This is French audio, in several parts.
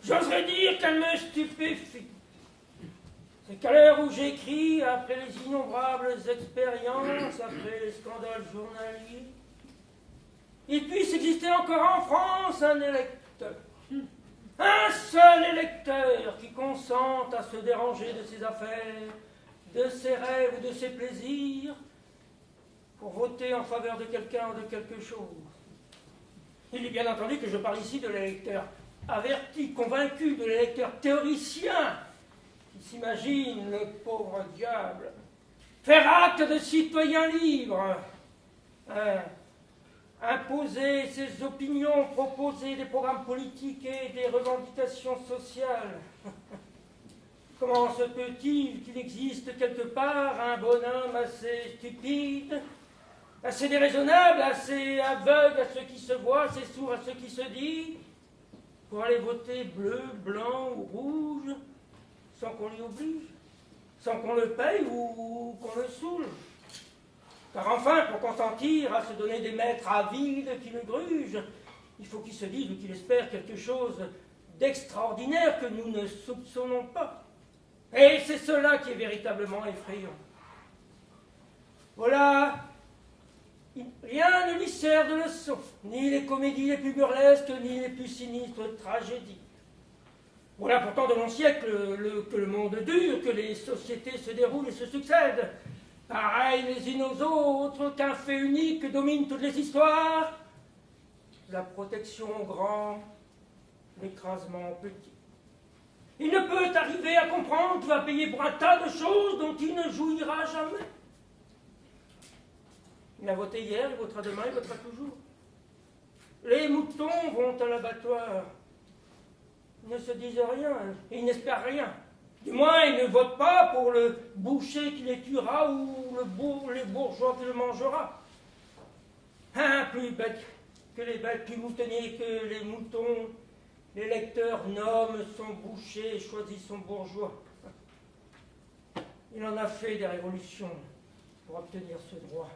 J'oserais dire qu'elle me stupéfie. C'est qu'à l'heure où j'écris, après les innombrables expériences, après les scandales journaliers, il puisse exister encore en France un électeur. Un seul électeur qui consente à se déranger de ses affaires, de ses rêves ou de ses plaisirs, pour voter en faveur de quelqu'un ou de quelque chose. Il est bien entendu que je parle ici de l'électeur averti, convaincu, de l'électeur théoricien, qui s'imagine, le pauvre diable, faire acte de citoyen libre, imposer ses opinions, proposer des programmes politiques et des revendications sociales. Comment se peut-il qu'il existe quelque part un bonhomme assez stupide, assez déraisonnable, assez aveugle à ce qui se voit, assez sourd à ce qui se dit, pour aller voter bleu, blanc ou rouge, sans qu'on l'y oblige, sans qu'on le paye ou qu'on le saoule? Car enfin, pour consentir à se donner des maîtres avides qui le grugent, il faut qu'il se dise ou qu'il espère quelque chose d'extraordinaire que nous ne soupçonnons pas. Et c'est cela qui est véritablement effrayant. Voilà, rien ne lui sert de leçon, ni les comédies les plus burlesques, ni les plus sinistres tragédies. Voilà pourtant de longs siècles que le monde dure, que les sociétés se déroulent et se succèdent, pareilles les unes aux autres, qu'un fait unique domine toutes les histoires, la protection aux grands, l'écrasement aux petits. Il ne peut arriver à comprendre qu'il va payer pour un tas de choses dont il ne jouira jamais. Il a voté hier, il votera demain, il votera toujours. Les moutons vont à l'abattoir. Ils ne se disent rien, et ils n'espèrent rien. Du moins, ils ne votent pas pour le boucher qui les tuera ou les bourgeois qui le mangera. Plus bête que les bêtes, plus moutonnier que les moutons, l'électeur nomme son boucher et choisit son bourgeois. Il en a fait des révolutions pour obtenir ce droit.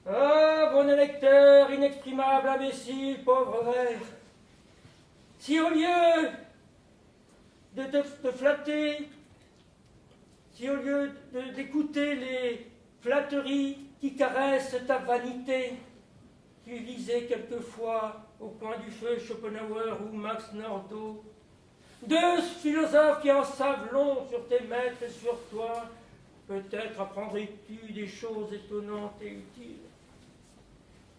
Ah, bon électeur, inexprimable, imbécile, pauvre ver, si au lieu de te flatter, si au lieu d'écouter les flatteries qui caressent ta vanité, tu lisais quelquefois au coin du feu Schopenhauer ou Max Nordau, deux philosophes qui en savent long sur tes maîtres et sur toi, peut-être apprendrais-tu des choses étonnantes et utiles.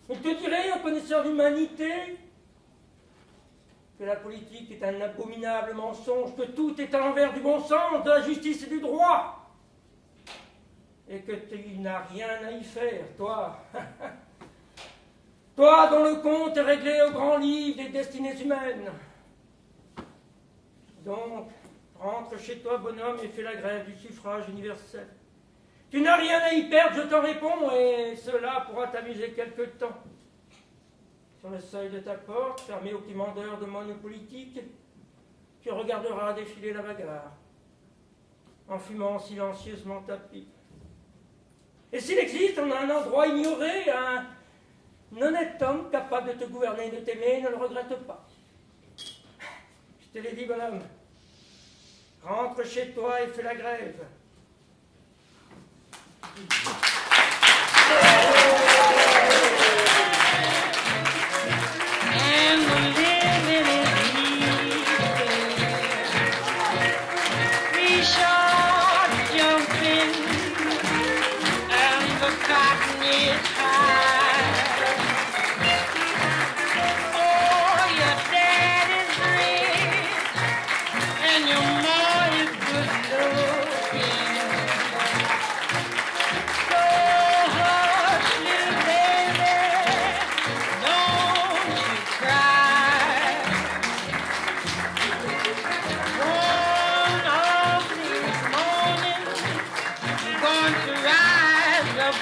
Il te dirait, en connaisseur d'humanité, que la politique est un abominable mensonge, que tout est à l'envers du bon sens, de la justice et du droit, et que tu n'as rien à y faire, toi. Toi dont le compte est réglé au grand livre des destinées humaines. Donc, rentre chez toi, bonhomme, et fais la grève du suffrage universel. Tu n'as rien à y perdre, je t'en réponds, et cela pourra t'amuser quelque temps. Sur le seuil de ta porte, fermé aux commandeurs de monnaie politique, tu regarderas défiler la bagarre, en fumant silencieusement ta pipe. Et s'il existe en un endroit ignoré, un honnête homme capable de te gouverner et de t'aimer, ne le regrette pas. Je te l'ai dit, bonhomme, rentre chez toi et fais la grève. Going to rise up,